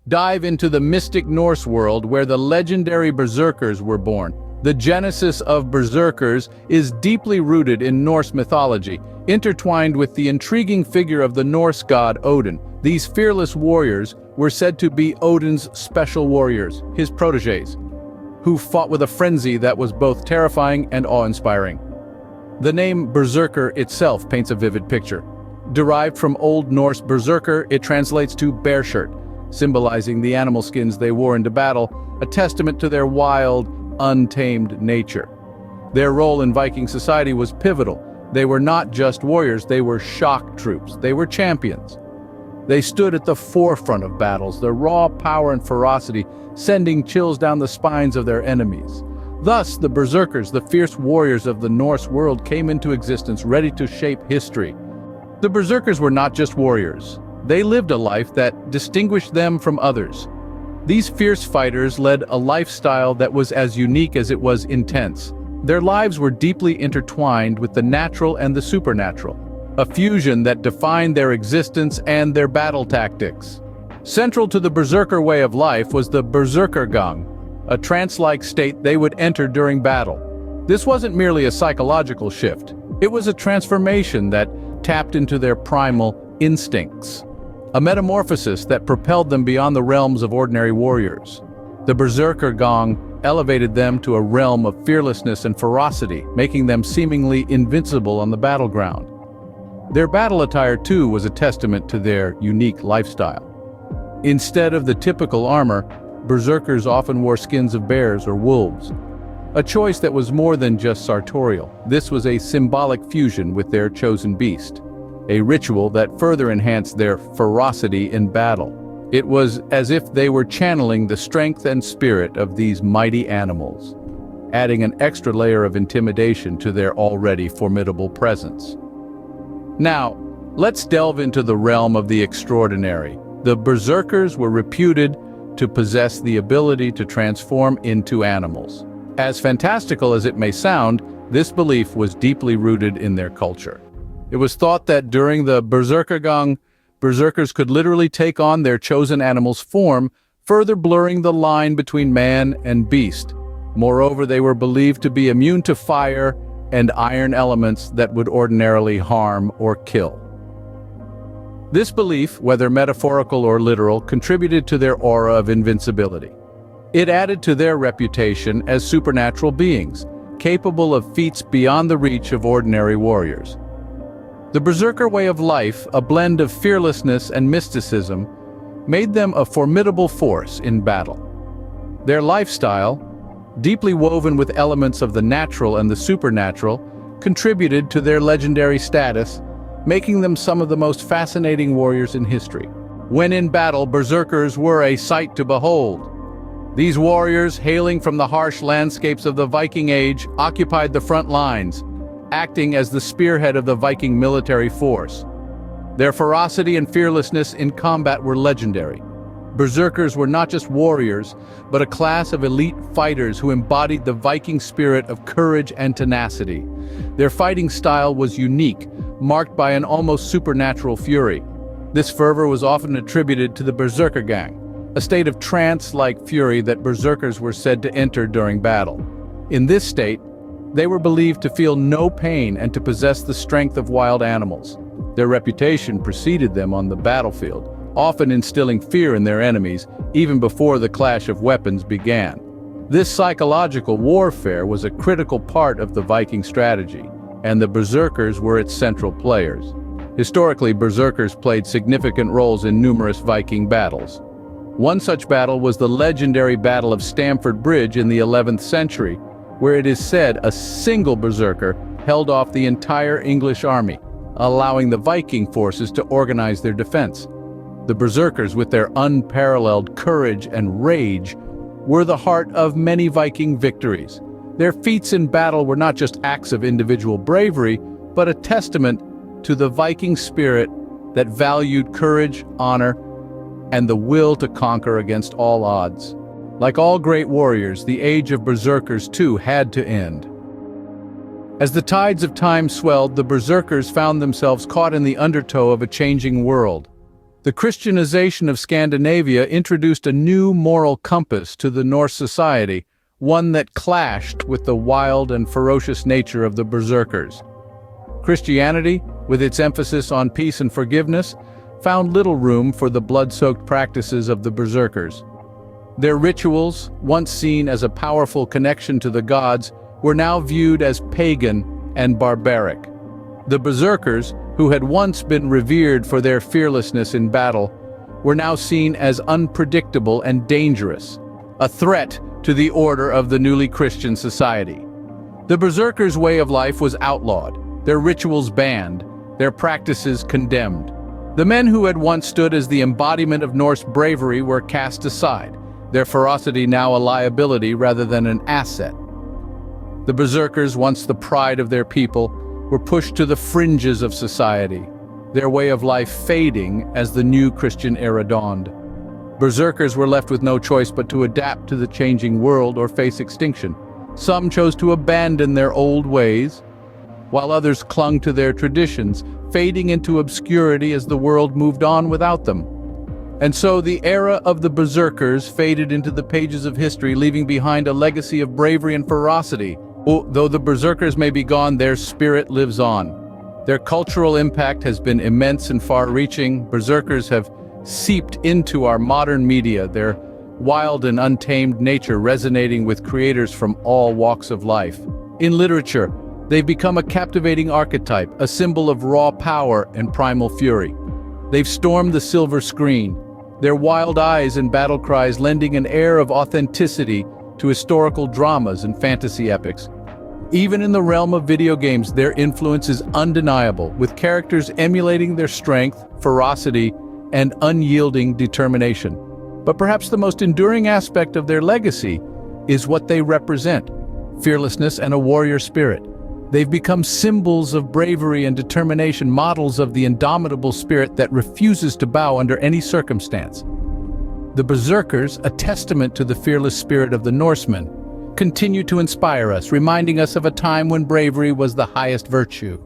dive into the mystic Norse world where the legendary Berserkers were born. The genesis of Berserkers is deeply rooted in Norse mythology, intertwined with the intriguing figure of the Norse god Odin. These fearless warriors were said to be Odin's special warriors, his protégés, who fought with a frenzy that was both terrifying and awe-inspiring. The name Berserker itself paints a vivid picture. Derived from Old Norse berserker, it translates to bear shirt, symbolizing the animal skins they wore into battle, a testament to their wild, untamed nature. Their role in Viking society was pivotal. They were not just warriors, they were shock troops. They were champions. They stood at the forefront of battles, their raw power and ferocity sending chills down the spines of their enemies. Thus, the Berserkers, the fierce warriors of the Norse world, came into existence ready to shape history. The Berserkers were not just warriors. They lived a life that distinguished them from others. These fierce fighters led a lifestyle that was as unique as it was intense. Their lives were deeply intertwined with the natural and the supernatural, a fusion that defined their existence and their battle tactics. Central to the Berserker Way of Life was the Berserkergang, a trance-like state they would enter during battle. This wasn't merely a psychological shift. It was a transformation that tapped into their primal instincts, a metamorphosis that propelled them beyond the realms of ordinary warriors. The Berserkergang elevated them to a realm of fearlessness and ferocity, making them seemingly invincible on the battleground. Their battle attire, too, was a testament to their unique lifestyle. Instead of the typical armor, Berserkers often wore skins of bears or wolves, a choice that was more than just sartorial. This was a symbolic fusion with their chosen beast, a ritual that further enhanced their ferocity in battle. It was as if they were channeling the strength and spirit of these mighty animals, adding an extra layer of intimidation to their already formidable presence. Now, let's delve into the realm of the extraordinary. The Berserkers were reputed to possess the ability to transform into animals. As fantastical as it may sound, this belief was deeply rooted in their culture. It was thought that during the Berserkergang, Berserkers could literally take on their chosen animal's form, further blurring the line between man and beast. Moreover, they were believed to be immune to fire and iron elements that would ordinarily harm or kill. This belief, whether metaphorical or literal, contributed to their aura of invincibility. It added to their reputation as supernatural beings, capable of feats beyond the reach of ordinary warriors. The Berserker Way of Life, a blend of fearlessness and mysticism, made them a formidable force in battle. Their lifestyle, deeply woven with elements of the natural and the supernatural, contributed to their legendary status, making them some of the most fascinating warriors in history. When in battle, Berserkers were a sight to behold. These warriors, hailing from the harsh landscapes of the Viking Age, occupied the front lines, acting as the spearhead of the Viking military force. Their ferocity and fearlessness in combat were legendary. Berserkers were not just warriors, but a class of elite fighters who embodied the Viking spirit of courage and tenacity. Their fighting style was unique, marked by an almost supernatural fury. This fervor was often attributed to the Berserkergang, a state of trance-like fury that berserkers were said to enter during battle. In this state, they were believed to feel no pain and to possess the strength of wild animals. Their reputation preceded them on the battlefield, often instilling fear in their enemies even before the clash of weapons began. This psychological warfare was a critical part of the Viking strategy, and the Berserkers were its central players. Historically, Berserkers played significant roles in numerous Viking battles. One such battle was the legendary Battle of Stamford Bridge in the 11th century, where it is said a single Berserker held off the entire English army, allowing the Viking forces to organize their defense. The Berserkers, with their unparalleled courage and rage, were the heart of many Viking victories. Their feats in battle were not just acts of individual bravery, but a testament to the Viking spirit that valued courage, honor, and the will to conquer against all odds. Like all great warriors, the age of berserkers too had to end. As the tides of time swelled, the berserkers found themselves caught in the undertow of a changing world. The Christianization of Scandinavia introduced a new moral compass to the Norse society, one that clashed with the wild and ferocious nature of the Berserkers. Christianity, with its emphasis on peace and forgiveness, found little room for the blood-soaked practices of the Berserkers. Their rituals, once seen as a powerful connection to the gods, were now viewed as pagan and barbaric. The Berserkers, who had once been revered for their fearlessness in battle, were now seen as unpredictable and dangerous, a threat to the order of the newly Christian society. The Berserkers' way of life was outlawed, their rituals banned, their practices condemned. The men who had once stood as the embodiment of Norse bravery were cast aside, their ferocity now a liability rather than an asset. The Berserkers, once the pride of their people, were pushed to the fringes of society, their way of life fading as the new Christian era dawned. Berserkers were left with no choice but to adapt to the changing world or face extinction. Some chose to abandon their old ways, while others clung to their traditions, fading into obscurity as the world moved on without them. And so the era of the Berserkers faded into the pages of history, leaving behind a legacy of bravery and ferocity. Though the Berserkers may be gone, their spirit lives on. Their cultural impact has been immense and far-reaching. Berserkers have seeped into our modern media, their wild and untamed nature resonating with creators from all walks of life. In literature, they've become a captivating archetype, a symbol of raw power and primal fury. They've stormed the silver screen, their wild eyes and battle cries lending an air of authenticity to historical dramas and fantasy epics. Even in the realm of video games, their influence is undeniable, with characters emulating their strength, ferocity, and unyielding determination. But perhaps the most enduring aspect of their legacy is what they represent: fearlessness and a warrior spirit. They've become symbols of bravery and determination, models of the indomitable spirit that refuses to bow under any circumstance. The Berserkers, a testament to the fearless spirit of the Norsemen, continue to inspire us, reminding us of a time when bravery was the highest virtue.